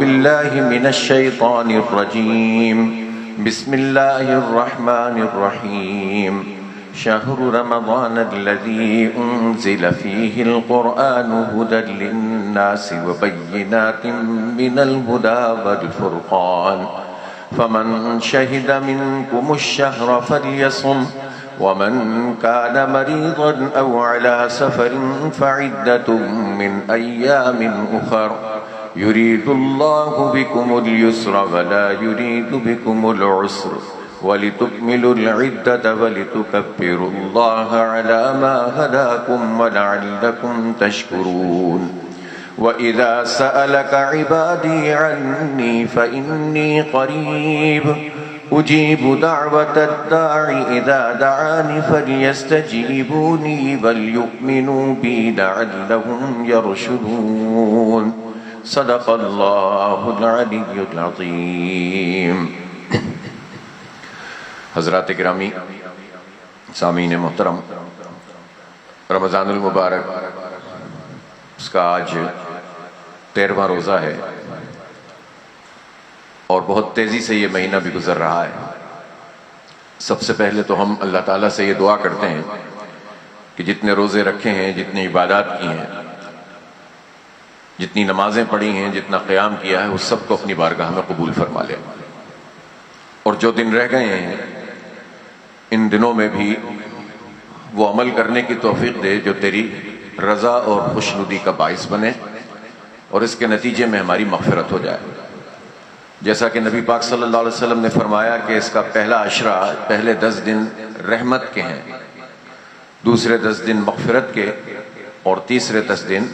بالله من الشيطان الرجيم بسم الله الرحمن الرحيم شهر رمضان الذي أنزل فيه القرآن هدى للناس وبينات من الهدى والفرقان فمن شهد منكم الشهر فليصم ومن كان مريضا أو على سفر فعدة من أيام أخر يريد الله بكم اليسر ولا يريد بكم العسر ولتكملوا العدة ولتكبروا الله على ما هداكم ولعلكم تشكرون وإذا سألك عبادي عني فإني قريب أجيب دعوة الداع إذا دعاني فليستجيبوني وليؤمنوا بي لعلهم يرشدون صدق الله العلي العظيم. حضرات گرامی، سامعین محترم، رمضان المبارک اس کا آج 13واں روزہ ہے اور بہت تیزی سے یہ مہینہ بھی گزر رہا ہے. سب سے پہلے تو ہم اللہ تعالیٰ سے یہ دعا کرتے ہیں کہ جتنے روزے رکھے ہیں، جتنی عبادات کی ہیں، جتنی نمازیں پڑھی ہیں، جتنا قیام کیا ہے، اس سب کو اپنی بارگاہ میں قبول فرما لے، اور جو دن رہ گئے ہیں ان دنوں میں بھی وہ عمل کرنے کی توفیق دے جو تیری رضا اور خوشنودی کا باعث بنے، اور اس کے نتیجے میں ہماری مغفرت ہو جائے. جیسا کہ نبی پاک صلی اللہ علیہ وسلم نے فرمایا کہ اس کا پہلا عشرہ، پہلے 10 دن رحمت کے ہیں، دوسرے 10 دن مغفرت کے، اور تیسرے 10 دن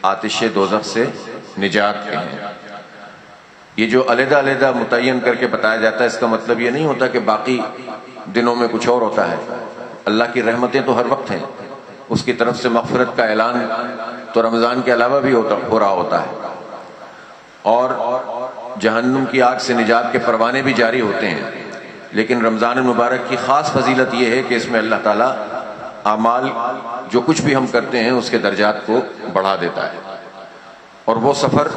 آتش دوزخ سے نجات کے ہیں. یہ جو علیحدہ علیحدہ متعین کر کے بتایا جاتا ہے، اس کا مطلب یہ نہیں ہوتا کہ باقی دنوں میں کچھ اور ہوتا ہے. اللہ کی رحمتیں تو ہر وقت ہیں، اس کی طرف سے مغفرت کا اعلان تو رمضان کے علاوہ بھی ہو رہا ہوتا ہے، اور جہنم کی آگ سے نجات کے پروانے بھی جاری ہوتے ہیں. لیکن رمضان المبارک کی خاص فضیلت یہ ہے کہ اس میں اللہ تعالیٰ اعمال جو کچھ بھی ہم کرتے ہیں اس کے درجات کو بڑھا دیتا ہے. اور وہ سفر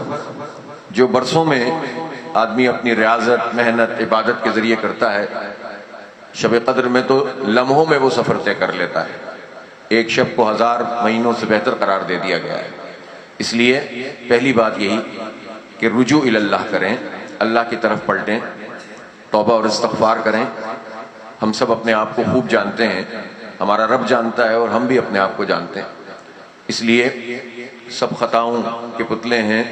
جو برسوں میں آدمی اپنی ریاضت، محنت، عبادت کے ذریعے کرتا ہے، شب قدر میں تو لمحوں میں وہ سفر طے کر لیتا ہے. ایک شب کو 1000 مہینوں سے بہتر قرار دے دیا گیا ہے. اس لیے پہلی بات یہی کہ رجوع اللہ کریں، اللہ کی طرف پلٹیں، توبہ اور استغفار کریں. ہم سب اپنے آپ کو خوب جانتے ہیں، ہمارا رب جانتا ہے، اور ہم بھی اپنے آپ کو جانتے ہیں. اس لیے سب خطاؤں کے پتلے ہیں،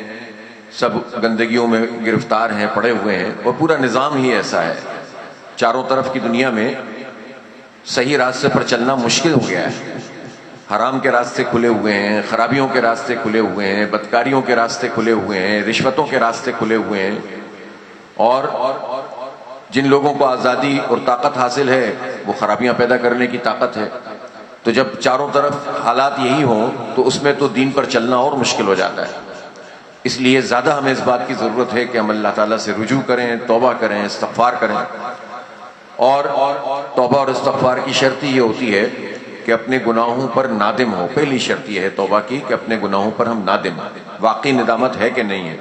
سب گندگیوں میں گرفتار ہیں، پڑے ہوئے ہیں، اور پورا نظام ہی ایسا ہے. چاروں طرف کی دنیا میں صحیح راستے پر چلنا مشکل ہو گیا ہے. حرام کے راستے کھلے ہوئے ہیں، خرابیوں کے راستے کھلے ہوئے ہیں، بدکاریوں کے راستے کھلے ہوئے ہیں، رشوتوں کے راستے کھلے ہوئے ہیں. اور جن لوگوں کو آزادی اور طاقت حاصل ہے وہ خرابیاں پیدا کرنے کی طاقت ہے. تو جب چاروں طرف حالات یہی ہوں تو اس میں تو دین پر چلنا اور مشکل ہو جاتا ہے. اس لیے زیادہ ہمیں اس بات کی ضرورت ہے کہ ہم اللہ تعالیٰ سے رجوع کریں، توبہ کریں، استغفار کریں. اور توبہ اور استغفار کی شرط یہ ہوتی ہے کہ اپنے گناہوں پر نادم ہو. پہلی شرط یہ ہے توبہ کی کہ اپنے گناہوں پر ہم نادم ہوں. واقعی ندامت ہے کہ نہیں ہے؟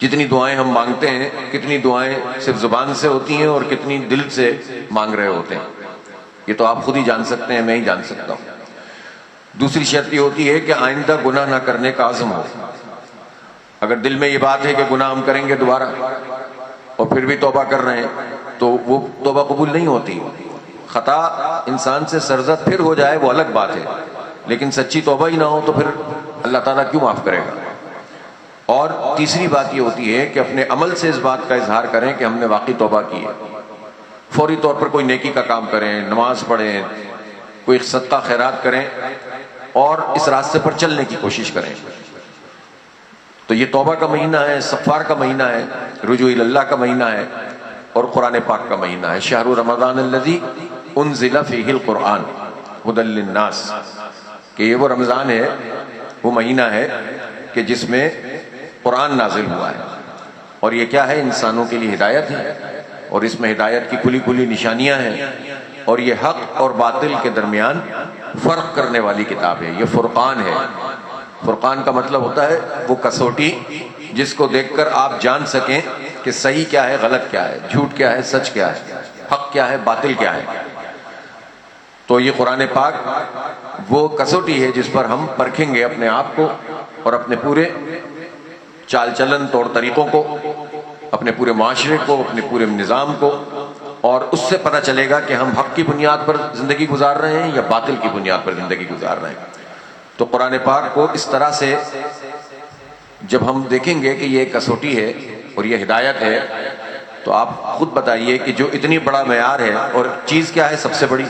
جتنی دعائیں ہم مانگتے ہیں، کتنی دعائیں صرف زبان سے ہوتی ہیں اور کتنی دل سے مانگ رہے ہوتے ہیں، یہ تو آپ خود ہی جان سکتے ہیں، میں ہی جان سکتا ہوں. دوسری شرط یہ ہوتی ہے کہ آئندہ گناہ نہ کرنے کا عزم ہو. اگر دل میں یہ بات ہے کہ گناہ ہم کریں گے دوبارہ اور پھر بھی توبہ کر رہے ہیں تو وہ توبہ قبول نہیں ہوتی. خطا انسان سے سرزد پھر ہو جائے وہ الگ بات ہے، لیکن سچی توبہ ہی نہ ہو تو پھر اللہ تعالیٰ کیوں معاف کرے گا. اور تیسری بات یہ ہوتی ہے کہ اپنے عمل سے اس بات کا اظہار کریں کہ ہم نے واقعی توبہ کی ہے. فوری طور پر کوئی نیکی کا کام کریں، نماز پڑھیں، کوئی صدقہ خیرات کریں اور اس راستے پر چلنے کی کوشش کریں. تو یہ توبہ کا مہینہ ہے، استغفار کا مہینہ ہے، رجوع اللہ کا مہینہ ہے، اور قرآن پاک کا مہینہ ہے. شہر رمضان الذی انزل فیہ القرآن ھدی للناس، کہ یہ وہ رمضان ہے، وہ مہینہ ہے کہ جس میں قرآن نازل ہوا ہے. اور یہ کیا ہے؟ انسانوں کے لیے ہدایت ہے، اور اس میں ہدایت کی کھلی کھلی نشانیاں ہیں، اور یہ حق اور باطل کے درمیان فرق کرنے والی کتاب ہے. یہ فرقان ہے. فرقان کا مطلب ہوتا ہے وہ کسوٹی جس کو دیکھ کر آپ جان سکیں کہ صحیح کیا ہے، غلط کیا ہے، جھوٹ کیا ہے، سچ کیا ہے، حق کیا ہے، باطل کیا ہے۔ تو یہ قرآن پاک وہ کسوٹی ہے جس پر ہم پرکھیں گے اپنے آپ کو اور اپنے پورے چال چلن طور طریقوں کو، اپنے پورے معاشرے کو، اپنے پورے نظام کو، اور اس سے پتہ چلے گا کہ ہم حق کی بنیاد پر زندگی گزار رہے ہیں یا باطل کی بنیاد پر زندگی گزار رہے ہیں۔ تو قرآن پاک کو اس طرح سے جب ہم دیکھیں گے کہ یہ ایک کسوٹی ہے اور یہ ہدایت ہے، تو آپ خود بتائیے کہ جو اتنی بڑا معیار ہے، اور چیز کیا ہے سب سے بڑی،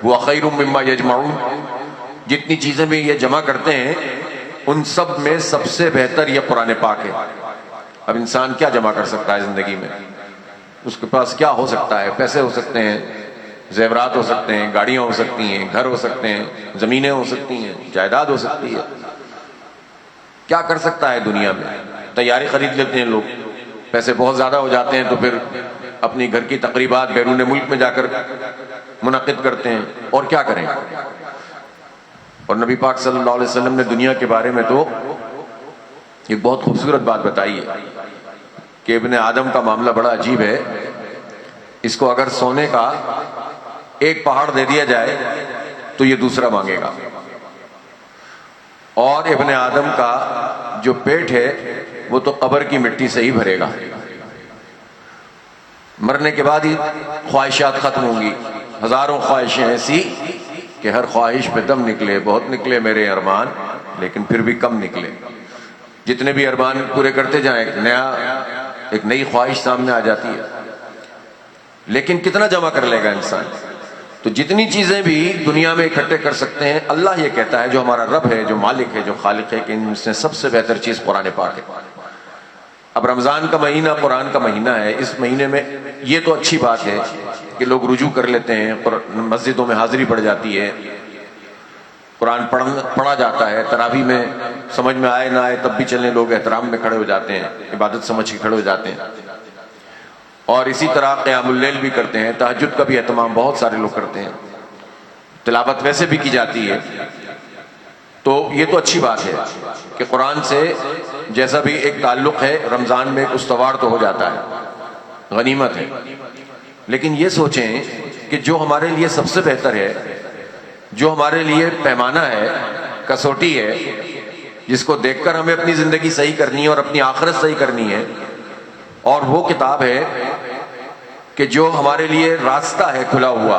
وہ خیر مما یجمعون، جتنی چیزیں بھی یہ جمع کرتے ہیں ان سب میں سب سے بہتر یہ قرآن پاک ہے۔ اب انسان کیا جمع کر سکتا ہے زندگی میں؟ اس کے پاس کیا ہو سکتا ہے؟ پیسے ہو سکتے ہیں، زیورات ہو سکتے ہیں، گاڑیاں ہو سکتی ہیں، گھر ہو سکتے ہیں، زمینیں ہو سکتی ہیں، جائیداد ہو سکتی ہے۔ کیا کر سکتا ہے دنیا میں؟ تیاری خرید لیتے ہیں لوگ، پیسے بہت زیادہ ہو جاتے ہیں تو پھر اپنی گھر کی تقریبات بیرون ملک میں جا کر منعقد کرتے ہیں، اور کیا کریں۔ اور نبی پاک صلی اللہ علیہ وسلم نے دنیا کے بارے میں تو ایک بہت خوبصورت بات بتائی ہے کہ ابن آدم کا معاملہ بڑا عجیب ہے، اس کو اگر سونے کا ایک پہاڑ دے دیا جائے تو یہ دوسرا مانگے گا، اور ابن آدم کا جو پیٹ ہے وہ تو قبر کی مٹی سے ہی بھرے گا۔ مرنے کے بعد ہی خواہشات ختم ہوں گی، ہزاروں خواہشیں ایسی کہ ہر خواہش پہ دم نکلے، بہت نکلے میرے ارمان لیکن پھر بھی کم نکلے۔ جتنے بھی ارمان پورے کرتے جائیں ایک نئی خواہش سامنے آ جاتی ہے، لیکن کتنا جمع کر لے گا انسان؟ تو جتنی چیزیں بھی دنیا میں اکٹھے کر سکتے ہیں، اللہ یہ کہتا ہے جو ہمارا رب ہے، جو مالک ہے، جو خالق ہے، کہ ان سے سب سے بہتر چیز قرآن پاک ہے۔ اب رمضان کا مہینہ قرآن کا مہینہ ہے، اس مہینے میں یہ تو اچھی بات ہے کہ لوگ رجوع کر لیتے ہیں، مسجدوں میں حاضری پڑ جاتی ہے، قرآن پڑھا جاتا ہے، تراویح میں سمجھ میں آئے نہ آئے تب بھی چلیں، لوگ احترام میں کھڑے ہو جاتے ہیں، عبادت سمجھ کے کھڑے ہو جاتے ہیں، اور اسی طرح قیام اللیل بھی کرتے ہیں، تہجد کا بھی اہتمام بہت سارے لوگ کرتے ہیں، تلاوت ویسے بھی کی جاتی ہے۔ تو یہ تو اچھی بات ہے کہ قرآن سے جیسا بھی ایک تعلق ہے، رمضان میں ایک استوار تو ہو جاتا ہے، غنیمت ہے۔ لیکن یہ سوچیں کہ جو ہمارے لیے سب سے بہتر ہے، جو ہمارے لیے پیمانہ ہے، کسوٹی ہے، جس کو دیکھ کر ہمیں اپنی زندگی صحیح کرنی ہے اور اپنی آخرت صحیح کرنی ہے، اور وہ کتاب ہے کہ جو ہمارے لیے راستہ ہے کھلا ہوا،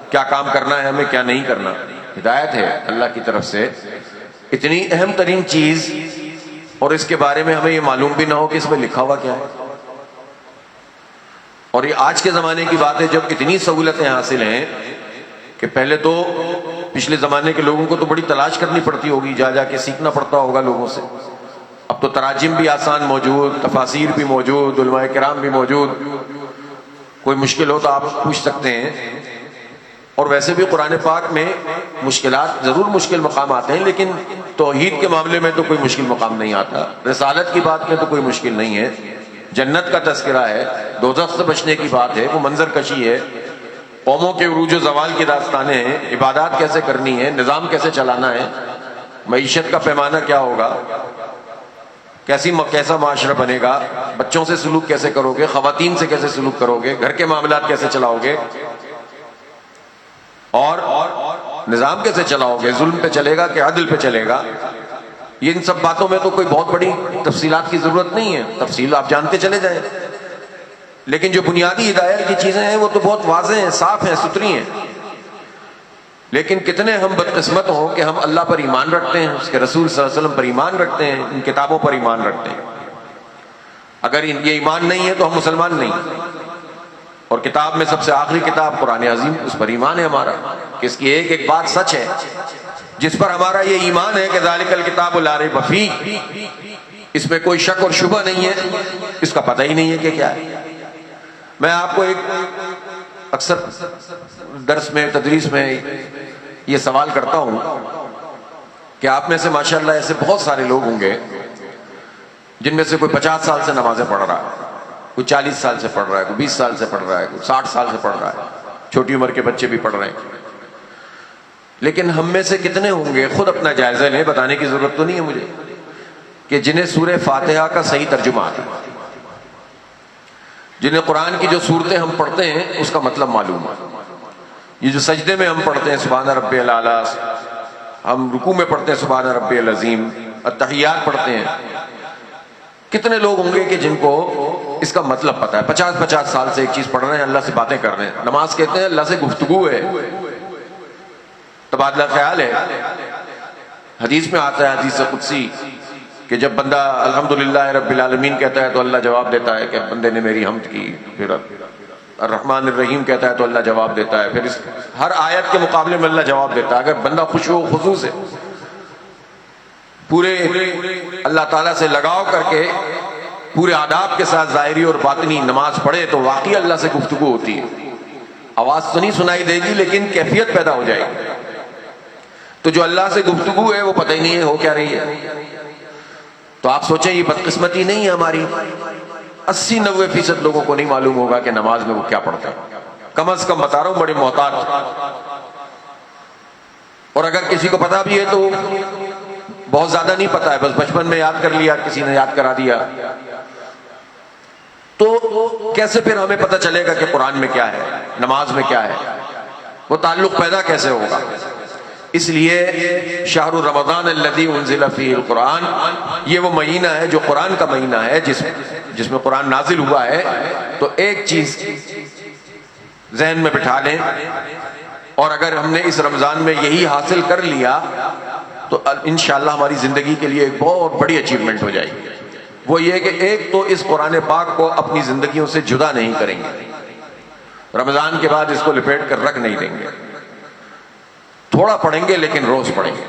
کیا کام کرنا ہے ہمیں، کیا نہیں کرنا، ہدایت ہے اللہ کی طرف سے۔ اتنی اہم ترین چیز، اور اس کے بارے میں ہمیں یہ معلوم بھی نہ ہو کہ اس میں لکھا ہوا کیا ہے۔ اور یہ آج کے زمانے کی بات ہے جب اتنی سہولتیں حاصل ہیں کہ پہلے تو پچھلے زمانے کے لوگوں کو تو بڑی تلاش کرنی پڑتی ہوگی، جا جا کے سیکھنا پڑتا ہوگا لوگوں سے۔ اب تو تراجم بھی آسان موجود، تفاسیر بھی موجود، علماء کرام بھی موجود، کوئی مشکل ہو تو آپ پوچھ سکتے ہیں۔ اور ویسے بھی قرآن پاک میں مشکلات ضرور مشکل مقام آتے ہیں، لیکن توحید کے معاملے میں تو کوئی مشکل مقام نہیں آتا، رسالت کی بات میں تو کوئی مشکل نہیں ہے، جنت کا تذکرہ ہے، دوزخ سے بچنے کی بات ہے، وہ منظر کشی ہے، قوموں کے عروج و زوال کی داستانیں ہیں، عبادات کیسے کرنی ہے، نظام کیسے چلانا ہے، معیشت کا پیمانہ کیا ہوگا، کیسا معاشرہ بنے گا، بچوں سے سلوک کیسے کرو گے، خواتین سے کیسے سلوک کرو گے، گھر کے معاملات کیسے چلاؤ گے، اور نظام کیسے چلاؤ گے، ظلم پہ چلے گا کہ عدل پہ چلے گا۔ یہ ان سب باتوں میں تو کوئی بہت بڑی تفصیلات کی ضرورت نہیں ہے، تفصیل آپ جانتے چلے جائیں، لیکن جو بنیادی ہدایت کی چیزیں ہیں وہ تو بہت واضح ہیں، صاف ہیں، ستھری ہیں۔ لیکن کتنے ہم بدقسمت ہوں کہ ہم اللہ پر ایمان رکھتے ہیں، اس کے رسول صلی اللہ علیہ وسلم پر ایمان رکھتے ہیں، ان کتابوں پر ایمان رکھتے ہیں۔ اگر یہ ایمان نہیں ہے تو ہم مسلمان نہیں، اور کتاب میں سب سے آخری کتاب قرآن عظیم، اس پر ایمان ہے ہمارا کہ اس کی ایک ایک بات سچ ہے، جس پر ہمارا یہ ایمان ہے کہ ذالک الکتاب لا ریب فیہ، اس میں کوئی شک اور شبہ نہیں ہے، اس کا پتہ ہی نہیں ہے کہ کیا ہے۔ میں آپ کو ایک اکثر درس میں تدریس میں یہ سوال کرتا ہوں کہ آپ میں سے ماشاءاللہ ایسے بہت سارے لوگ ہوں گے جن میں سے کوئی 50 سال سے نمازیں پڑھ رہا ہے، کوئی 40 سال سے پڑھ رہا ہے، کوئی 20 سال سے پڑھ رہا ہے، کوئی 60 سال سے پڑھ رہا ہے، چھوٹی عمر کے بچے بھی پڑھ رہے ہیں۔ لیکن ہم میں سے کتنے ہوں گے، خود اپنا جائزہ لیں، بتانے کی ضرورت تو نہیں ہے مجھے، کہ جنہیں سورہ فاتحہ کا صحیح ترجمہ آتا ہے، جنہیں قرآن کی جو صورتیں ہم پڑھتے ہیں اس کا مطلب معلوم ہے۔ یہ جو سجدے میں ہم پڑھتے ہیں سبحان ربی الاعلیٰ، ہم رکوع میں پڑھتے ہیں سبحان ربی العظیم، التحیات پڑھتے ہیں، کتنے لوگ ہوں گے کہ جن کو اس کا مطلب پتہ ہے؟ 50 سال سے ایک چیز پڑھ رہے ہیں، اللہ سے باتیں کر رہے ہیں۔ نماز کہتے ہیں اللہ سے گفتگو ہے، تبادلہ خیال ہے۔ حدیث میں آتا ہے، حدیث قدسی، کہ جب بندہ الحمدللہ رب العالمین کہتا ہے تو اللہ جواب دیتا ہے کہ بندے نے میری حمد کی، پھر الرحمن الرحیم کہتا ہے تو اللہ جواب دیتا ہے، پھر اس ہر آیت کے مقابلے میں اللہ جواب دیتا ہے۔ اگر بندہ خشوع و خضوع سے پورے اللہ تعالیٰ سے لگاؤ کر کے پورے آداب کے ساتھ ظاہری اور باطنی نماز پڑھے تو واقعی اللہ سے گفتگو ہوتی ہے۔ آواز تو نہیں سنائی دے گی لیکن کیفیت پیدا ہو جائے گی۔ تو جو اللہ سے گفتگو ہے وہ پتہ ہی نہیں ہے ہو کیا رہی ہے۔ تو آپ سوچیں یہ بدقسمتی نہیں ہے ہماری، 80-90% لوگوں کو نہیں معلوم ہوگا کہ نماز میں وہ کیا پڑھتا ہے، کم از کم بتا رہا ہوں بڑے محتاط۔ اور اگر کسی کو پتا بھی ہے تو بہت زیادہ نہیں پتا ہے، بس بچپن میں یاد کر لیا، کسی نے یاد کرا دیا۔ تو کیسے پھر ہمیں پتہ چلے گا کہ قرآن میں کیا ہے، نماز میں کیا ہے؟ وہ تعلق پیدا کیسے ہوگا؟ اس لیے شہر رمضان الذی انزل فیہ القرآن، یہ وہ مہینہ ہے جو قرآن کا مہینہ ہے، جس میں قرآن نازل ہوا ہے۔ تو ایک چیز ذہن میں بٹھا لیں، اور اگر ہم نے اس رمضان میں یہی حاصل کر لیا تو انشاءاللہ ہماری زندگی کے لیے ایک بہت بڑی اچیومنٹ ہو جائے گی۔ وہ یہ کہ ایک تو اس قرآن پاک کو اپنی زندگیوں سے جدا نہیں کریں گے، رمضان کے بعد اس کو لپیٹ کر رکھ نہیں دیں گے، تھوڑا پڑھیں گے لیکن روز پڑھیں گے۔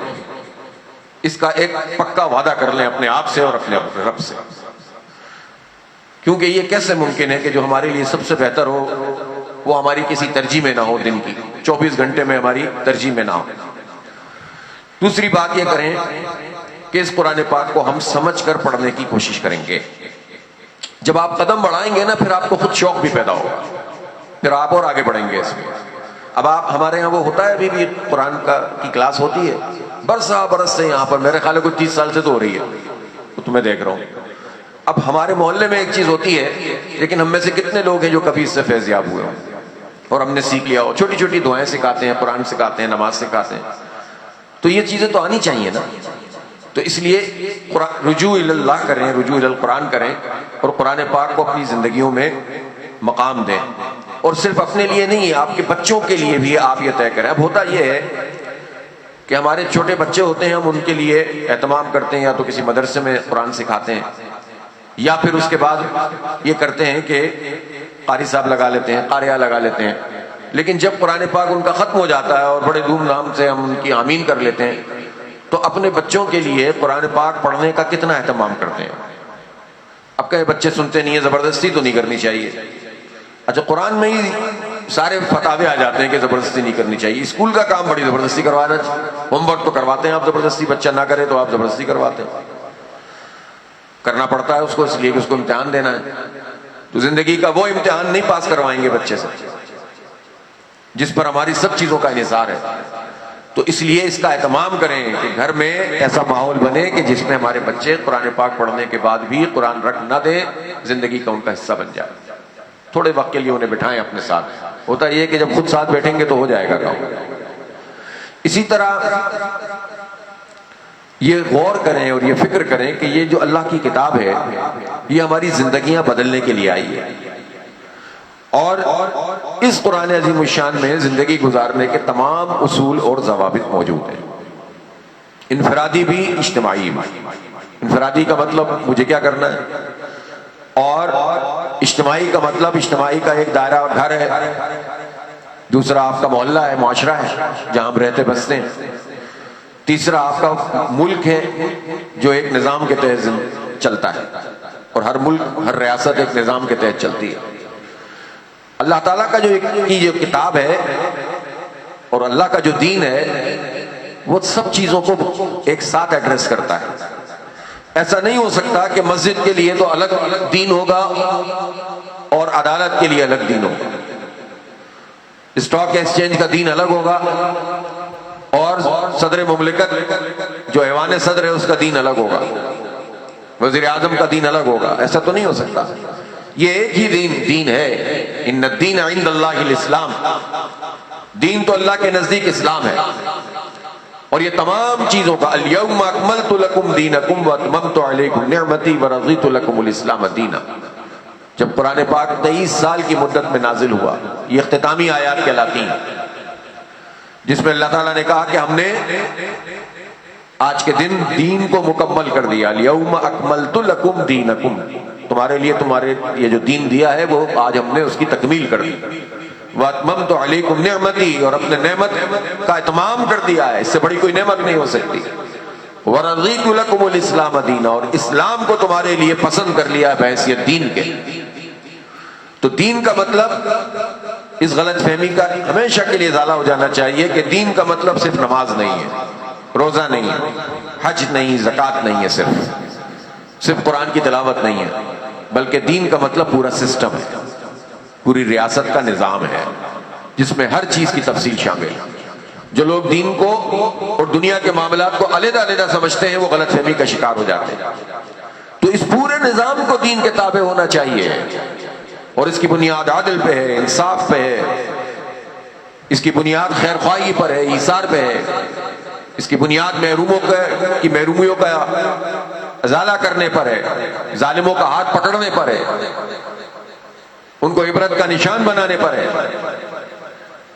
اس کا ایک پکا وعدہ کر لیں اپنے آپ سے اور اپنے رب سے، کیونکہ یہ کیسے ممکن ہے کہ جو ہمارے لیے سب سے بہتر ہو وہ ہماری کسی ترجیح میں نہ ہو، دن کی 24 گھنٹے میں ہماری ترجیح میں نہ ہو۔ دوسری بات یہ کریں کہ اس قرآن پاک کو ہم سمجھ کر پڑھنے کی کوشش کریں گے۔ جب آپ قدم بڑھائیں گے نا پھر آپ کو خود شوق بھی پیدا ہوگا، پھر آپ اور آگے بڑھیں گے اس میں۔ اب آپ ہمارے ہاں وہ ہوتا ہے، ابھی بھی قرآن کی کلاس ہوتی ہے، برسا برس سے یہاں پر، میرے خیال ہے کوئی 30 سال سے تو ہو رہی ہے، تو تمہیں دیکھ رہا ہوں۔ اب ہمارے محلے میں ایک چیز ہوتی ہے، لیکن ہم میں سے کتنے لوگ ہیں جو کبھی اس سے فیض یاب ہوئے ہوں اور ہم نے سیکھ لیا ہو؟ چھوٹی چھوٹی دعائیں سکھاتے ہیں، قرآن سکھاتے ہیں، نماز سکھاتے ہیں، تو یہ چیزیں تو آنی چاہیے نا۔ تو اس لیے رجوع اللہ کریں، رجوع القرآن کریں، اور قرآن پاک کو اپنی زندگیوں میں مقام دیں، اور صرف اپنے لیے نہیں، آپ کے بچوں کے لیے بھی آپ یہ طے کریں۔ اب ہوتا یہ ہے کہ ہمارے چھوٹے بچے ہوتے ہیں، ہم ان کے لیے اہتمام کرتے ہیں، یا تو کسی مدرسے میں قرآن سکھاتے ہیں، یا پھر اس کے بعد یہ کرتے ہیں کہ قاری صاحب لگا لیتے ہیں، قاریہ لگا لیتے ہیں۔ لیکن جب قرآن پاک ان کا ختم ہو جاتا ہے اور بڑے دھوم دھام سے ہم ان کی آمین کر لیتے ہیں، تو اپنے بچوں کے لیے قرآن پاک پڑھنے کا کتنا اہتمام کرتے ہیں۔ اب کہیں بچے سنتے نہیں ہیں، زبردستی تو نہیں کرنی چاہیے۔ اچھا، قرآن میں ہی سارے فتاوے آ جاتے ہیں کہ زبردستی نہیں کرنی چاہیے۔ اسکول کا کام بڑی زبردستی کروانا، ہوم ورک تو کرواتے ہیں آپ زبردستی، بچہ نہ کرے تو آپ زبردستی کرواتے ہیں، کرنا پڑتا ہے اس کو، اس لیے کہ اس کو امتحان دینا ہے۔ تو زندگی کا وہ امتحان نہیں پاس کروائیں گے بچے سے جس پر ہماری سب چیزوں کا انحصار ہے۔ تو اس لیے اس کا اہتمام کریں کہ گھر میں ایسا ماحول بنے کہ جس میں ہمارے بچے قرآن پاک پڑھنے کے بعد بھی قرآن رکھ نہ دیں، زندگی کا ان کا حصہ بن جائے۔ تھوڑے وقت کے لیے انہیں بٹھائیں اپنے ساتھ۔ ہوتا یہ کہ جب خود ساتھ بیٹھیں گے تو ہو جائے گا کام۔ اسی طرح یہ غور کریں اور یہ فکر کریں کہ یہ جو اللہ کی کتاب ہے یہ ہماری زندگیاں بدلنے کے لیے آئی ہے، اور اس قرآن عظیم الشان میں زندگی گزارنے کے تمام اصول اور ضوابط موجود ہیں، انفرادی بھی اجتماعی بھی۔ انفرادی کا مطلب مجھے کیا کرنا ہے، اور اجتماعی کا مطلب اجتماعی کا ایک دائرہ اور گھر ہے، دوسرا آپ کا محلہ ہے، معاشرہ ہے جہاں ہم رہتے بستے ہیں، تیسرا آپ کا ملک ہے جو ایک نظام کے تحت چلتا ہے، اور ہر ملک ہر ریاست ایک نظام کے تحت چلتی ہے۔ اللہ تعالیٰ کا جو کتاب ہے اور اللہ کا جو دین ہے وہ سب چیزوں کو ایک ساتھ ایڈریس کرتا ہے۔ ایسا نہیں ہو سکتا کہ مسجد کے لیے تو الگ دین ہوگا اور عدالت کے لیے الگ دین ہوگا، اسٹاک ایکسچینج کا دین الگ ہوگا اور صدر مملکت جو ایوان صدر ہے اس کا دین الگ ہوگا، وزیر اعظم کا دین الگ ہوگا، ایسا تو نہیں ہو سکتا۔ یہ ایک ہی دین ہے، ان الدین عند اللہ الاسلام، دین تو اللہ کے نزدیک اسلام ہے، اور یہ تمام چیزوں کا الیوم اکملت لکم دینکم واتممت علیکم نعمتی ورضیت لکم الاسلام دینا، جب قرآن پاک 23 سال کی مدت میں نازل ہوا، یہ اختتامی آیات کہلاتی ہیں، جس میں اللہ تعالیٰ نے کہا کہ ہم نے آج کے دن دین کو مکمل کر دیا، الیوم اکملت لکم دینکم، تمہارے لیے یہ جو دین دیا ہے وہ آج ہم نے اس کی تکمیل کر دی، واتممت علیکم نعمتی، اور اپنے نعمت کا اتمام کر دیا ہے، اس سے بڑی کوئی نعمت نہیں ہو سکتی، ورضیت لکم الاسلام دینا، اور اسلام کو تمہارے لیے پسند کر لیا بحیثیت دین کے۔ تو دین کا مطلب، اس غلط فہمی کا ہمیشہ کے لیے ازالہ ہو جانا چاہیے کہ دین کا مطلب صرف نماز نہیں ہے، روزہ نہیں ہے، حج نہیں، زکوٰۃ نہیں ہے، صرف قرآن کی تلاوت نہیں ہے، بلکہ دین کا مطلب پورا سسٹم ہے، پوری ریاست کا نظام ہے، جس میں ہر چیز کی تفصیل شامل ہے۔ جو لوگ دین کو اور دنیا کے معاملات کو علیحدہ علیحدہ سمجھتے ہیں وہ غلط فہمی کا شکار ہو جاتے ہیں۔ تو اس پورے نظام کو دین کے تابع ہونا چاہیے، اور اس کی بنیاد عدل پہ ہے، انصاف پہ ہے، اس کی بنیاد خیر خواہی پر ہے، ایثار پہ ہے، اس کی بنیاد محرومیوں کا ازالہ کرنے پر ہے، ظالموں کا ہاتھ پکڑنے پر ہے، ان کو عبرت کا نشان بنانے پر ہے۔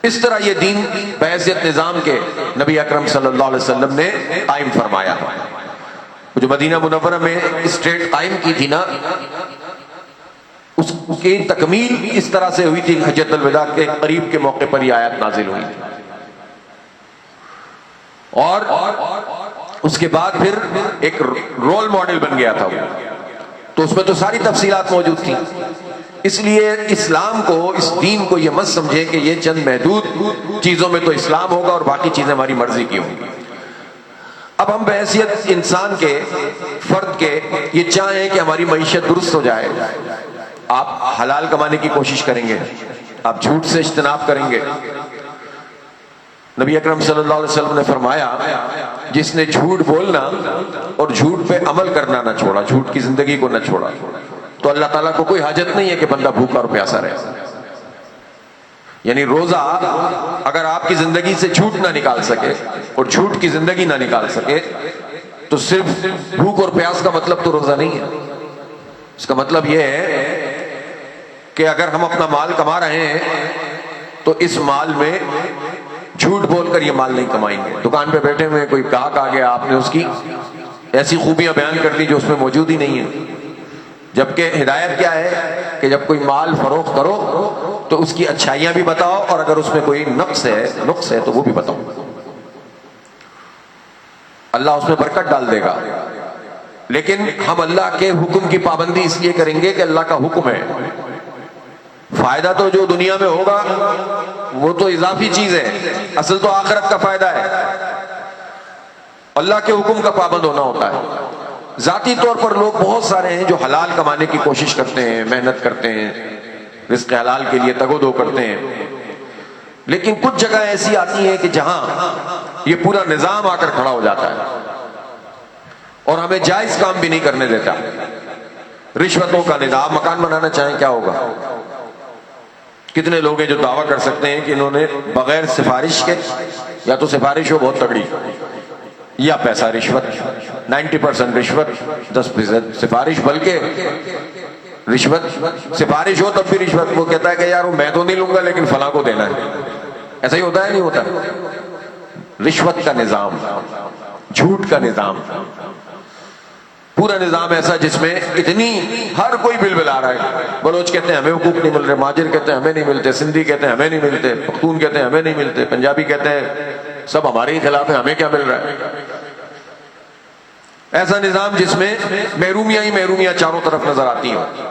اس طرح یہ دین بحیثیت نظام کے نبی اکرم صلی اللہ علیہ وسلم نے قائم فرمایا۔ جو مدینہ منورہ میں اسٹیٹ قائم کی تھی نا، اس کی تکمیل اس طرح سے ہوئی تھی، حجۃ الوداع کے قریب کے موقع پر یہ آیت نازل ہوئی تھی، اور اس کے بعد پھر ایک رول ماڈل بن گیا تھا وہ، تو اس میں تو ساری تفصیلات موجود تھیں۔ اس لیے اسلام کو، اس دین کو یہ مت سمجھے کہ یہ چند محدود چیزوں میں تو اسلام ہوگا اور باقی چیزیں ہماری مرضی کی ہوں گی۔ اب ہم بحیثیت انسان کے، فرد کے، یہ چاہیں کہ ہماری معیشت درست ہو جائے، آپ حلال کمانے کی کوشش کریں گے، آپ جھوٹ سے اجتناب کریں گے۔ نبی اکرم صلی اللہ علیہ وسلم نے فرمایا، جس نے جھوٹ بولنا اور جھوٹ پہ عمل کرنا نہ چھوڑا، جھوٹ کی زندگی کو نہ چھوڑا، تو اللہ تعالیٰ کو کوئی حاجت نہیں ہے کہ بندہ بھوکا اور پیاسا رہے۔ یعنی روزہ اگر آپ کی زندگی سے جھوٹ نہ نکال سکے اور جھوٹ کی زندگی نہ نکال سکے تو صرف بھوک اور پیاس کا مطلب تو روزہ نہیں ہے۔ اس کا مطلب یہ ہے کہ اگر ہم اپنا مال کما رہے ہیں تو اس مال میں جھوٹ بول کر یہ مال نہیں کمائیں گے۔ دکان پہ بیٹھے ہوئے کوئی گاہک آ گیا، آپ نے اس کی ایسی خوبیاں بیان کر دی جو اس میں موجود ہی نہیں ہے، جبکہ ہدایت کیا ہے کہ جب کوئی مال فروخت کرو تو اس کی اچھائیاں بھی بتاؤ، اور اگر اس میں کوئی نقص ہے تو وہ بھی بتاؤ، اللہ اس میں برکت ڈال دے گا۔ لیکن ہم اللہ کے حکم کی پابندی اس لیے کریں گے کہ اللہ کا حکم ہے، فائدہ تو جو دنیا میں ہوگا وہ تو اضافی چیز ہے، اصل تو آخرت کا فائدہ ہے۔ اللہ کے حکم کا پابند ہونا ہوتا ہے۔ ذاتی طور پر لوگ بہت سارے ہیں جو حلال کمانے کی کوشش کرتے ہیں، محنت کرتے ہیں، رزق حلال کے لیے تگ و دو کرتے ہیں، لیکن کچھ جگہ ایسی آتی ہیں کہ جہاں یہ پورا نظام آ کر کھڑا ہو جاتا ہے اور ہمیں جائز کام بھی نہیں کرنے دیتا۔ رشوتوں کا نظام، مکان بنانا چاہیں کیا ہوگا؟ کتنے لوگ ہیں جو دعویٰ کر سکتے ہیں کہ انہوں نے بغیر سفارش کے، یا تو سفارش ہو بہت تگڑی، یا پیسہ رشوت، 90% رشوت، 10% سفارش، بلکہ رشوت سفارش ہو تب بھی رشوت۔ وہ کہتا ہے کہ یار میں تو نہیں لوں گا لیکن فلاں کو دینا ہے، ایسا ہی ہوتا ہے نہیں ہوتا؟ رشوت کا نظام، جھوٹ کا نظام، پورا نظام ایسا جس میں اتنی ہر کوئی بل بلا رہا ہے۔ بلوچ کہتے ہیں ہمیں حقوق نہیں مل رہے، مہاجر کہتے ہیں ہمیں نہیں ملتے، سندھی کہتے ہیں ہمیں نہیں ملتے، پختون کہتے ہیں ہمیں نہیں ملتے، پنجابی کہتے ہیں سب ہمارے ہی خلاف ہیں، ہمیں کیا مل رہا ہے۔ ایسا نظام جس میں محرومیاں ہی محرومیاں چاروں طرف نظر آتی ہیں،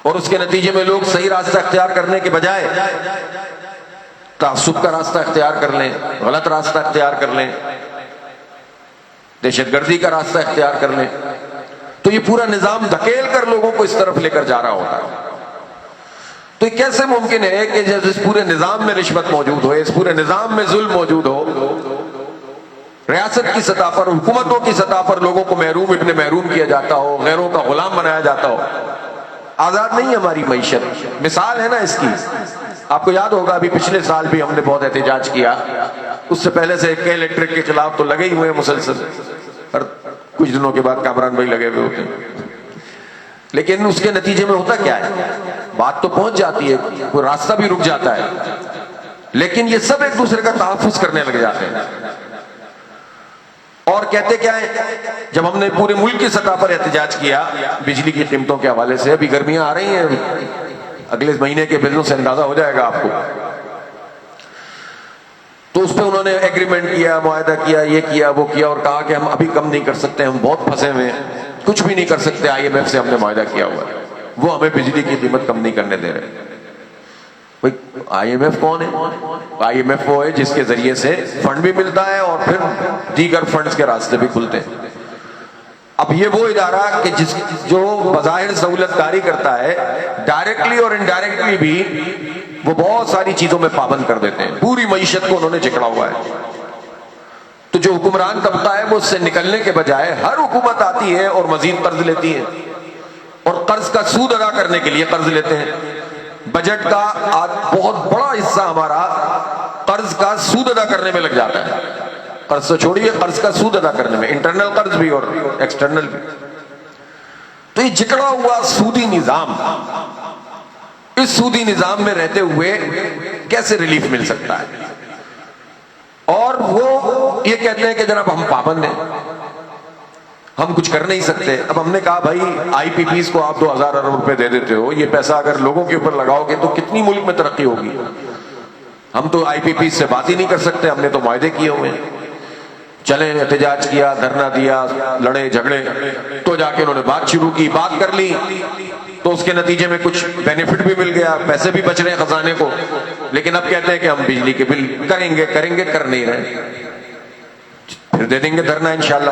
اور اس کے نتیجے میں لوگ صحیح راستہ اختیار کرنے کے بجائے تعصب کا راستہ اختیار کر لیں، غلط راستہ اختیار کر لیں، دہشت گردی کا راستہ اختیار کر لیں، تو یہ پورا نظام دھکیل کر لوگوں کو اس طرف لے کر جا رہا ہوتا ہے۔ تو یہ کیسے ممکن ہے کہ جب اس پورے نظام میں رشوت موجود ہو، اس پورے نظام میں ظلم موجود ہو، ریاست کی سطح پر، حکومتوں کی سطح پر لوگوں کو محروم ابن محروم کیا جاتا ہو، غیروں کا غلام بنایا جاتا ہو. آزاد نہیں ہے ہماری معیشت. مثال ہے نا اس کی، آپ کو یاد ہوگا ابھی پچھلے سال بھی ہم نے بہت احتجاج کیا، اس سے پہلے سے کہ الیکٹرک کے خلاف تو لگے ہی ہوئے ہیں مسلسل، اور کچھ دنوں کے بعد کامران بھائی لگے ہوئے ہوتے ہیں. لیکن اس کے نتیجے میں ہوتا کیا ہے؟ بات تو پہنچ جاتی ہے، کوئی راستہ بھی رک جاتا ہے، لیکن یہ سب ایک دوسرے کا تحفظ کرنے لگ جاتے ہیں. اور کہتے کیا ہے؟ جب ہم نے پورے ملک کی سطح پر احتجاج کیا بجلی کی قیمتوں کے حوالے سے، ابھی گرمیاں آ رہی ہیں، اگلے مہینے کے بلوں سے اندازہ ہو جائے گا آپ کو، تو اس پہ انہوں نے ایگریمنٹ کیا، معاہدہ کیا، یہ کیا وہ کیا، اور کہا کہ ہم ابھی کم نہیں کر سکتے، ہم بہت پھنسے ہوئے ہیں، کچھ بھی نہیں کر سکتے. IMF سے ہم نے معاہدہ کیا ہوا ہے، وہ ہمیں بجلی کی قیمت کم نہیں کرنے دے رہے. IMF کون ہے؟ IMF وہ ہے جس کے ذریعے سے فنڈ بھی ملتا ہے اور پھر دیگر فنڈز کے راستے بھی کھلتے ہیں. اب یہ وہ ادارہ کہ جو بظاہر سہولت کاری کرتا ہے، ڈائریکٹلی اور انڈائریکٹلی بھی وہ بہت ساری چیزوں میں پابند کر دیتے ہیں. پوری معیشت کو انہوں نے جکڑا ہوا ہے. تو جو حکمران طبقہ ہے وہ اس سے نکلنے کے بجائے، ہر حکومت آتی ہے اور مزید قرض لیتی ہے، اور قرض کا سود ادا کرنے کے لیے قرض لیتے ہیں. بجٹ کا بہت بڑا حصہ ہمارا قرض کا سود ادا کرنے میں لگ جاتا ہے. قرض تو چھوڑیے، قرض کا سود ادا کرنے میں، انٹرنل قرض بھی اور ایکسٹرنل بھی. تو یہ جکڑا ہوا سودی نظام، اس سودی نظام میں رہتے ہوئے کیسے ریلیف مل سکتا ہے؟ اور وہ یہ کہتے ہیں کہ جناب ہم پابند ہیں، ہم کچھ کر نہیں سکتے. اب ہم نے کہا بھائی IPPs کو آپ 2000 ارب روپے دے دیتے ہو، یہ پیسہ اگر لوگوں کے اوپر لگاؤ گے تو کتنی ملک میں ترقی ہوگی. ہم تو IPPs سے بات ہی نہیں کر سکتے، ہم نے تو معاہدے کیے ہوئے ہیں. چلے احتجاج کیا، دھرنا دیا، لڑے جھگڑے، تو جا کے انہوں نے بات شروع کی، بات کر لی، تو اس کے نتیجے میں کچھ بینیفٹ بھی مل گیا، پیسے بھی بچ رہے ہیں خزانے کو. لیکن اب کہتے ہیں کہ ہم بجلی کے بل کریں گے، کر نہیں رہے. پھر دے دیں گے دھرنا انشاءاللہ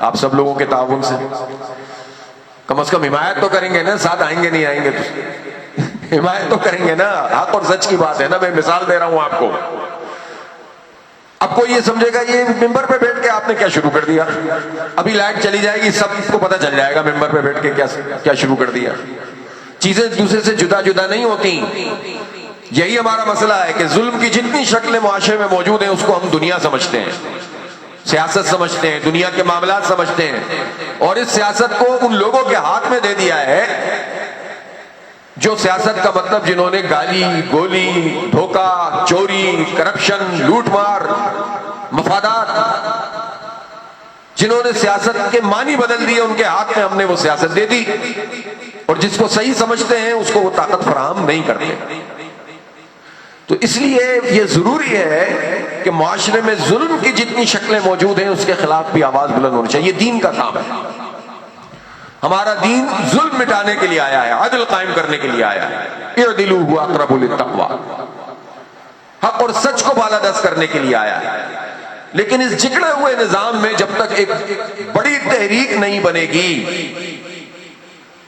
آپ سب لوگوں کے تعاون سے. کم از کم حمایت تو کریں گے نا، ساتھ آئیں گے نہیں آئیں گے تو حمایت تو کریں گے نا. حق اور سچ کی بات ہے نا، میں مثال دے رہا ہوں آپ کو. اب کوئی یہ سمجھے گا یہ ممبر پہ بیٹھ کے آپ نے کیا شروع کر دیا، ابھی لائٹ چلی جائے گی سب کو پتہ چل جائے گا ممبر پہ بیٹھ کے کیا شروع کر دیا. چیزیں دوسرے سے جدا جدا نہیں ہوتی. یہی ہمارا مسئلہ ہے کہ ظلم کی جتنی شکلیں معاشرے میں موجود ہیں اس کو ہم دنیا سمجھتے ہیں، سیاست سمجھتے ہیں، دنیا کے معاملات سمجھتے ہیں، اور اس سیاست کو ان لوگوں کے ہاتھ میں دے دیا ہے جو سیاست کا مطلب جنہوں نے گالی گولی، دھوکہ، چوری، کرپشن، لوٹ مار، مفادات، جنہوں نے سیاست کے معنی بدل دیے، ان کے ہاتھ میں ہم نے وہ سیاست دے دی، اور جس کو صحیح سمجھتے ہیں اس کو وہ طاقت فراہم نہیں کرتے. تو اس لیے یہ ضروری ہے کہ معاشرے میں ظلم کی جتنی شکلیں موجود ہیں اس کے خلاف بھی آواز بلند ہونی چاہیے. یہ دین کا کام ہے. ہمارا دین ظلم مٹانے کے لیے آیا ہے، عدل قائم کرنے کے لیے آیا ہے. اعدلوا هو اقرب للتقوی، حق اور سچ کو بالادست کرنے کے لیے آیا ہے. لیکن اس جکڑے ہوئے نظام میں جب تک ایک بڑی تحریک نہیں بنے گی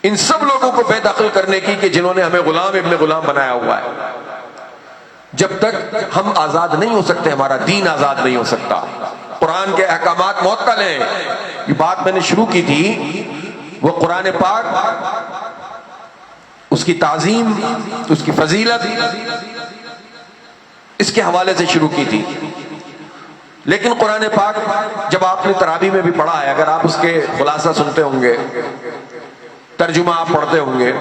ان سب لوگوں کو بے دخل کرنے کی کہ جنہوں نے ہمیں غلام ابن غلام بنایا ہوا ہے، جب تک ہم آزاد نہیں ہو سکتے، ہمارا دین آزاد نہیں ہو سکتا. قرآن کے احکامات معطل ہیں. یہ بات میں نے شروع کی تھی، وہ قرآن پاک، اس کی تعظیم، اس کی فضیلت، اس کے حوالے سے شروع کی تھی. لیکن قرآن پاک جب آپ نے تراویح میں بھی پڑھا ہے، اگر آپ اس کے خلاصہ سنتے ہوں گے، ترجمہ آپ پڑھتے ہوں گے،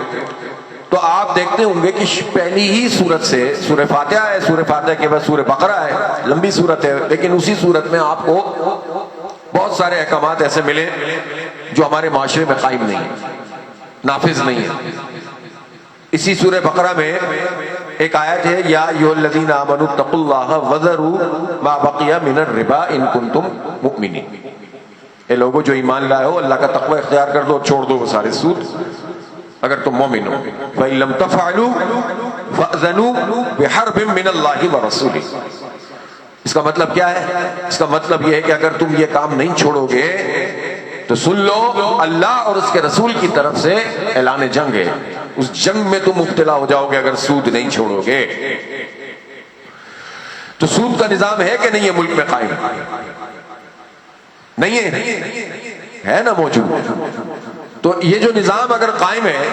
تو آپ دیکھتے ہوں گے کہ پہلی ہی سورت سے، سورہ فاتحہ ہے، سورہ فاتحہ کے بعد سورہ بقرہ ہے، لمبی سورت ہے، لیکن اسی سورت میں آپ کو بہت سارے احکامات ایسے ملے جو ہمارے معاشرے میں قائم نہیں ہیں، نافذ نہیں ہیں. اسی سورہ بقرہ میں ایک آیت ہے، یا ایھا الذین آمنوا اتقوا اللہ وذروا ما بقی من الربا ان کنتم مؤمنین. اے لوگوں جو ایمان لائے ہو، اللہ کا تقوی اختیار کر دو، چھوڑ دو وہ سارے سود اگر تم مومن ہو. فَإِن لَمْ تَفْعَلُوا فَأْذَنُوا بِحَرْبٍ مِّنَ اللَّهِ وَرَسُولِهِ. اس کا مطلب کیا ہے؟ اس کا مطلب یہ ہے کہ اگر تم یہ کام نہیں چھوڑو گے تو سن لو اللہ اور اس کے رسول کی طرف سے اعلان جنگ ہے. اس جنگ میں تم مبتلا ہو جاؤ گے اگر سود نہیں چھوڑو گے. تو سود کا نظام ہے کہ نہیں ہے ملک میں قائم؟ نہیں ہے نا موجود. تو یہ جو نظام اگر قائم ہے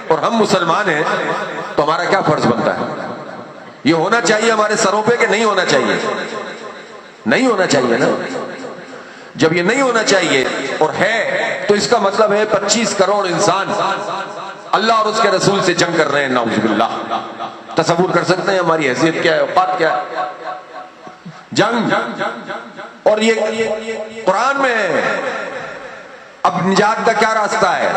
اور ہم مسلمان ہیں تو ہمارا کیا فرض بنتا ہے؟ یہ ہونا چاہیے ہمارے سروں پہ کہ نہیں ہونا چاہیے؟ نہیں ہونا چاہیے نا. جب یہ نہیں ہونا چاہیے اور ہے تو اس کا مطلب ہے 25 کروڑ انسان اللہ اور اس کے رسول سے جنگ کر رہے ہیں. نعوذ باللہ. تصور کر سکتے ہیں ہماری حیثیت کیا ہے، اوقات کیا ہے؟ جنگ. اور یہ قرآن میں ہے. اب نجات کا کیا راستہ ہے؟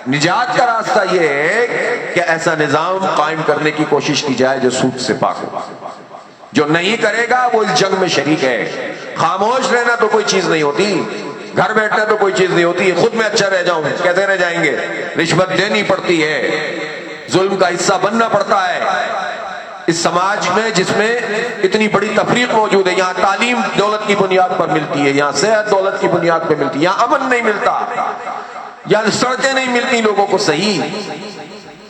نجات کا راستہ یہ ہے کہ ایسا نظام قائم کرنے کی کوشش کی جائے جو سود سے پاک ہو. جو نہیں کرے گا وہ اس جنگ میں شریک ہے. خاموش رہنا تو کوئی چیز نہیں ہوتی، گھر بیٹھنا تو کوئی چیز نہیں ہوتی. خود میں اچھا رہ جاؤں کیسے رہ جائیں گے؟ رشوت دینی پڑتی ہے، ظلم کا حصہ بننا پڑتا ہے. اس سماج میں جس میں اتنی بڑی تفریق موجود ہے، یہاں تعلیم دولت کی بنیاد پر ملتی ہے، یہاں صحت دولت کی بنیاد پر ملتی ہے، یہاں امن نہیں ملتا، یہاں سڑکیں نہیں ملتی لوگوں کو صحیح.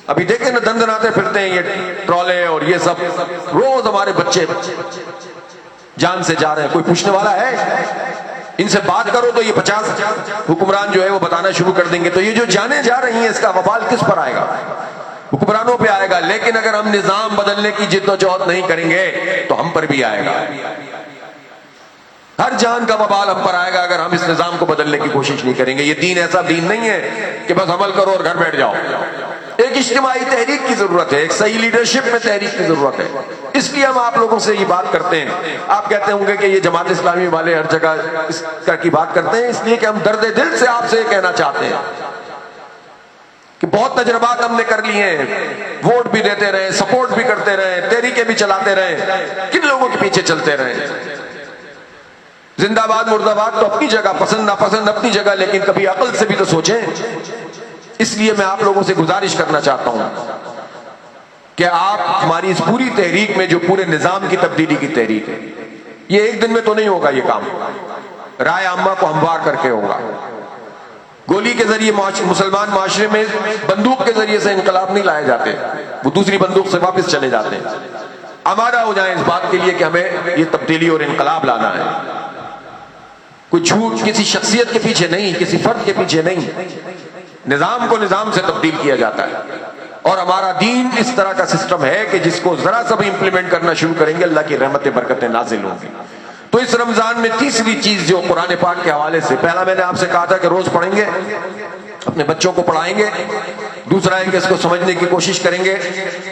ابھی دیکھیں نا دندناتے پھرتے ہیں یہ ٹرولے اور یہ سب. روز ہمارے بچے جان سے جا رہے ہیں، کوئی پوچھنے والا ہے؟ ان سے بات کرو تو یہ 50 حکمران جو ہے وہ بتانا شروع کر دیں گے. تو یہ جو جانیں جا رہی ہیں اس کا وبال کس پر آئے گا؟ حکمرانوں پہ آئے گا. لیکن اگر ہم نظام بدلنے کی جد و جہد نہیں کریں گے تو ہم پر بھی آئے گا. ہر جان کا وبال ہم پر آئے گا اگر ہم اس نظام کو بدلنے کی کوشش نہیں کریں گے. یہ دین ایسا دین نہیں ہے کہ بس عمل کرو اور گھر بیٹھ جاؤ. ایک اجتماعی تحریک کی ضرورت ہے، ایک صحیح لیڈرشپ میں تحریک کی ضرورت ہے. اس لیے ہم آپ لوگوں سے یہ بات کرتے ہیں. آپ کہتے ہوں گے کہ یہ جماعت اسلامی والے ہر جگہ اس طرح کی بات کرتے ہیں. اس لیے کہ ہم درد دل سے آپ سے یہ کہنا چاہتے ہیں کہ بہت تجربات ہم نے کر لیے ہیں، ووٹ بھی دیتے رہے، سپورٹ بھی کرتے رہے، تحریکیں بھی چلاتے رہے، کن لوگوں کے پیچھے چلتے رہے. زندہ باد مرد آباد تو اپنی جگہ، پسند ناپسند اپنی جگہ، لیکن کبھی عقل سے بھی تو سوچیں. اس لیے میں آپ لوگوں سے گزارش کرنا چاہتا ہوں کہ آپ ہماری اس پوری تحریک میں جو پورے نظام کی تبدیلی کی تحریک ہے، یہ ایک دن میں تو نہیں ہوگا. یہ کام رائے عامہ کو ہموار کر کے ہوگا. گولی کے ذریعے مسلمان معاشرے میں بندوق کے ذریعے سے انقلاب نہیں لائے جاتے، وہ دوسری بندوق سے واپس چلے جاتے ہیں. آمادہ ہو جائیں اس بات کے لیے کہ ہمیں یہ تبدیلی اور انقلاب لانا ہے. کوئی جھوٹ کسی شخصیت کے پیچھے نہیں، کسی فرد کے پیچھے نہیں. نظام کو نظام سے تبدیل کیا جاتا ہے. اور ہمارا دین اس طرح کا سسٹم ہے کہ جس کو ذرا سا بھی امپلیمنٹ کرنا شروع کریں گے اللہ کی رحمتیں برکتیں نازل ہوں گی. تو اس رمضان میں تیسری چیز جو قرآن پاک کے حوالے سے، پہلا میں نے آپ سے کہا تھا کہ روز پڑھیں گے، اپنے بچوں کو پڑھائیں گے. دوسرا ہے کہ اس کو سمجھنے کی کوشش کریں گے.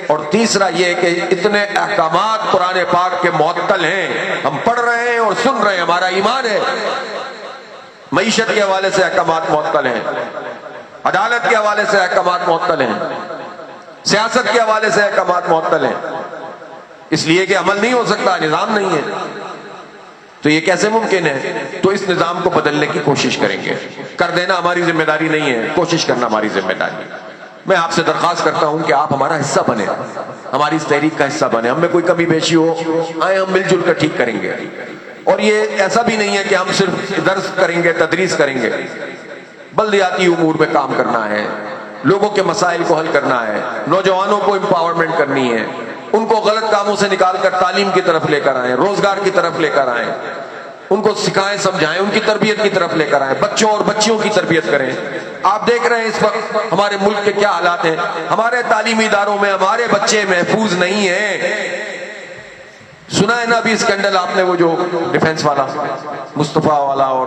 اور تیسرا یہ کہ اتنے احکامات قرآن پاک کے معطل ہیں، ہم پڑھ رہے ہیں اور سن رہے ہیں، ہمارا ایمان ہے. معیشت کے حوالے سے احکامات معطل ہیں، عدالت کے حوالے سے احکامات معطل ہیں، سیاست کے حوالے سے احکامات معطل ہیں. اس لیے کہ عمل نہیں ہو سکتا، نظام نہیں ہے. تو یہ کیسے ممکن ہے؟ تو اس نظام کو بدلنے کی کوشش کریں گے. کر دینا ہماری ذمہ داری نہیں ہے، کوشش کرنا ہماری ذمہ داری ہے. میں آپ سے درخواست کرتا ہوں کہ آپ ہمارا حصہ بنیں، ہماری اس تحریک کا حصہ بنیں. ہم میں کوئی کمی بیشی ہو آئے ہم مل جل کر ٹھیک کریں گے. اور یہ ایسا بھی نہیں ہے کہ ہم صرف درس کریں گے، تدریس کریں گے. بلدیاتی امور میں کام کرنا ہے، لوگوں کے مسائل کو حل کرنا ہے، نوجوانوں کو امپاورمنٹ کرنی ہے، ان کو غلط کاموں سے نکال کر تعلیم کی طرف لے کر آئیں، روزگار کی طرف لے کر آئیں، ان کو سکھائیں سمجھائیں، ان کی تربیت کی طرف لے کر آئیں، بچوں اور بچیوں کی تربیت کریں. آپ دیکھ رہے ہیں اس وقت ہمارے ملک کے کیا حالات ہیں. ہمارے تعلیمی اداروں میں ہمارے بچے محفوظ نہیں ہیں. سنا ہے نا ابھی اسکینڈل آپ نے، وہ جو ڈیفنس والا مصطفیٰ والا، اور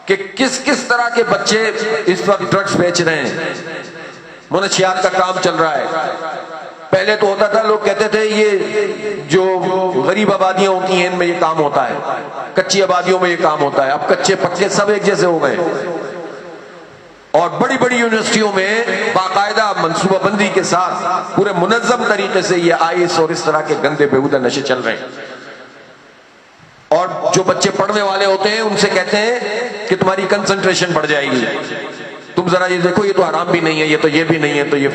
کہ کس طرح کے بچے اس وقت ڈرگز بیچ رہے ہیں، منشیات کا کام چل رہا ہے. پہلے تو ہوتا تھا، لوگ کہتے تھے یہ جو غریب آبادیاں ہوتی ہیں ان میں یہ کام ہوتا ہے، کچی آبادیوں میں یہ کام ہوتا ہے. اب کچے پکے سب ایک جیسے ہو گئے. اور بڑی بڑی یونیورسٹیوں میں باقاعدہ منصوبہ بندی کے ساتھ پورے منظم طریقے سے یہ آئس اور اس طرح کے گندے بیہودہ نشے چل رہے ہیں. اور جو بچے پڑھنے والے ہوتے ہیں ان سے کہتے ہیں کہ تمہاری کنسنٹریشن بڑھ جائے گی، تم ذرا یہ دیکھو یہ تو حرام بھی نہیں ہے، یہ تو یہ بھی نہیں ہے. تو یہ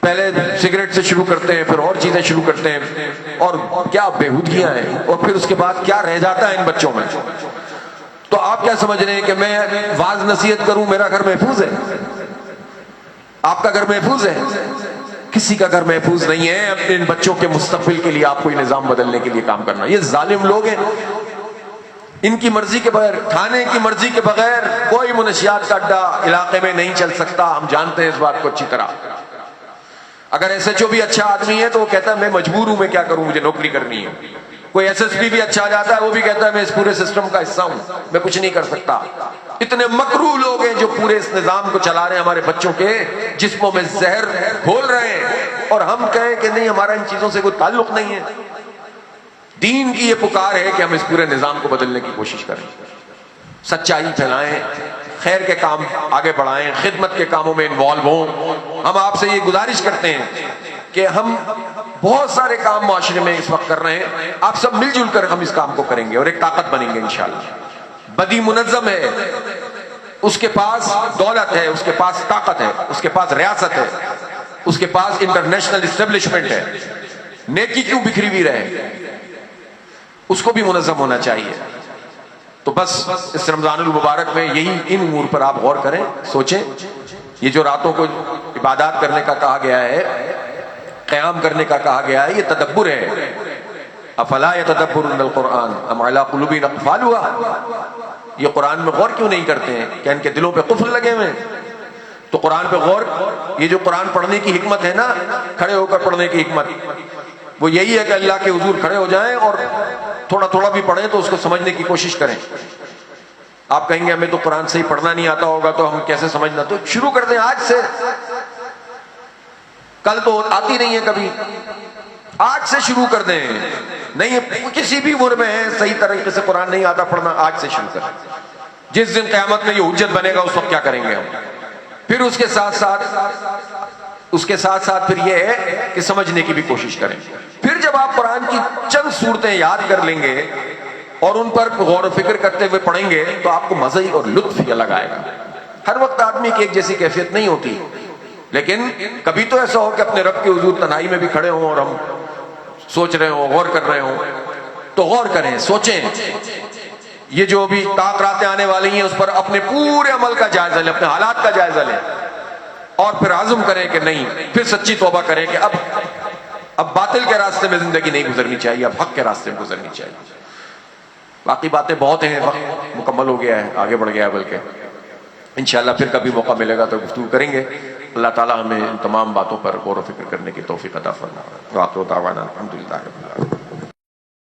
پہلے سگریٹ سے شروع کرتے ہیں، پھر اور چیزیں شروع کرتے ہیں، اور کیا بےہودگیاں ہیں. اور پھر اس کے بعد کیا رہ جاتا ہے ان بچوں میں. تو آپ کیا سمجھ رہے ہیں کہ میں واعظ نصیحت کروں میرا گھر محفوظ ہے؟ آپ کا گھر محفوظ ہے؟ کسی کا گھر محفوظ نہیں ہے. اپنے ان بچوں کے مستقبل کے لیے آپ کو یہ نظام بدلنے کے لیے کام کرنا. یہ ظالم لوگ ہیں، ان کی مرضی کے بغیر، تھانے کی مرضی کے بغیر کوئی منشیات کا اڈا علاقے میں نہیں چل سکتا. ہم جانتے ہیں اس بات کو اچھی طرح. اگر ایس ایچ او بھی اچھا آدمی ہے تو وہ کہتا ہے میں مجبور ہوں، میں کیا کروں، مجھے نوکری کرنی ہے. کوئی ایس ایس پی بھی اچھا جاتا ہے، وہ بھی کہتا ہے میں اس پورے سسٹم کا حصہ ہوں، میں کچھ نہیں کر سکتا. اتنے مکروہ لوگ ہیں جو پورے اس نظام کو چلا رہے ہیں، ہمارے بچوں کے جسموں میں زہر گھول رہے ہیں، اور ہم کہیں کہ نہیں ہمارا ان چیزوں سے کوئی تعلق نہیں ہے. دین کی یہ پکار ہے کہ ہم اس پورے نظام کو بدلنے کی کوشش کریں، سچائی پھیلائیں، خیر کے کام آگے بڑھائیں، خدمت کے کاموں میں انوالو ہوں. ہم آپ سے یہ گزارش کرتے ہیں کہ ہم بہت سارے کام معاشرے میں اس وقت کر رہے ہیں، آپ سب مل جل کر ہم اس کام کو کریں گے اور ایک طاقت بنیں گے انشاءاللہ. بدی منظم ہے، اس کے پاس دولت ہے، اس کے پاس طاقت ہے، اس کے پاس ریاست ہے، اس کے پاس انٹرنیشنل اسٹیبلشمنٹ ہے. نیکی کیوں بکھری بھی رہے، اس کو بھی منظم ہونا چاہیے. تو بس اس رمضان المبارک میں یہی ان امور پر آپ غور کریں، سوچیں. یہ جو راتوں کو عبادات کرنے کا کہا گیا ہے، قیام کرنے کا کہا گیا ہے، یہ تدبر ہے. افلا یتدبرون القرآن ام علی قلوب اقفالها، یہ قرآن میں غور کیوں نہیں کرتے ہیں؟ کہ ان کے دلوں پہ قفل لگے ہوئے ہیں. تو قرآن پہ غور، یہ جو قرآن پڑھنے کی حکمت ہے نا، کھڑے ہو کر پڑھنے کی حکمت، وہ یہی ہے کہ اللہ کے حضور کھڑے ہو جائیں اور تھوڑا تھوڑا بھی پڑھیں تو اس کو سمجھنے کی کوشش کریں. آپ کہیں گے ہمیں تو قرآن صحیح پڑھنا نہیں آتا ہوگا تو ہم کیسے سمجھنا؟ تو شروع کر دیں آج سے. کل تو آتی نہیں ہے کبھی، آج سے شروع کر دیں. نہیں کسی بھی عمر میں ہے، صحیح طریقے سے قرآن نہیں آتا پڑھنا، آج سے شروع کریں. جس دن قیامت میں یہ حجت بنے گا اس وقت کیا کریں گے ہم؟ پھر اس کے ساتھ ساتھ پھر یہ ہے کہ سمجھنے کی بھی کوشش کریں. پھر جب آپ قرآن کی چند صورتیں یاد کر لیں گے اور ان پر غور و فکر کرتے ہوئے پڑھیں گے تو آپ کو مزہ اور لطف ہی الگ آئے گا. ہر وقت آدمی کی ایک جیسی کیفیت نہیں ہوتی، لیکن کبھی تو ایسا ہو کہ اپنے رب کے حضور تنہائی میں بھی کھڑے ہوں اور ہم سوچ رہے ہوں، غور کر رہے ہوں. تو غور کریں، سوچیں. یہ جو بھی راتیں آنے والی ہیں اس پر اپنے پورے عمل کا جائزہ لیں، اپنے حالات کا جائزہ لیں، اور پھر عزم کریں کہ نہیں، پھر سچی توبہ کریں کہ اب باطل کے راستے میں زندگی نہیں گزرنی چاہیے، اب حق کے راستے میں گزرنی چاہیے. باقی باتیں بہت ہیں، وقت مکمل ہو گیا ہے، آگے بڑھ گیا ہے بلکہ. انشاءاللہ پھر کبھی موقع ملے گا تو گفتگو کریں گے. اللہ تعالیٰ ہمیں ان تمام باتوں پر غور و فکر کرنے کی توفیق عطا فرمائے. وآخر دعوانا الحمدللہ رب العالمین.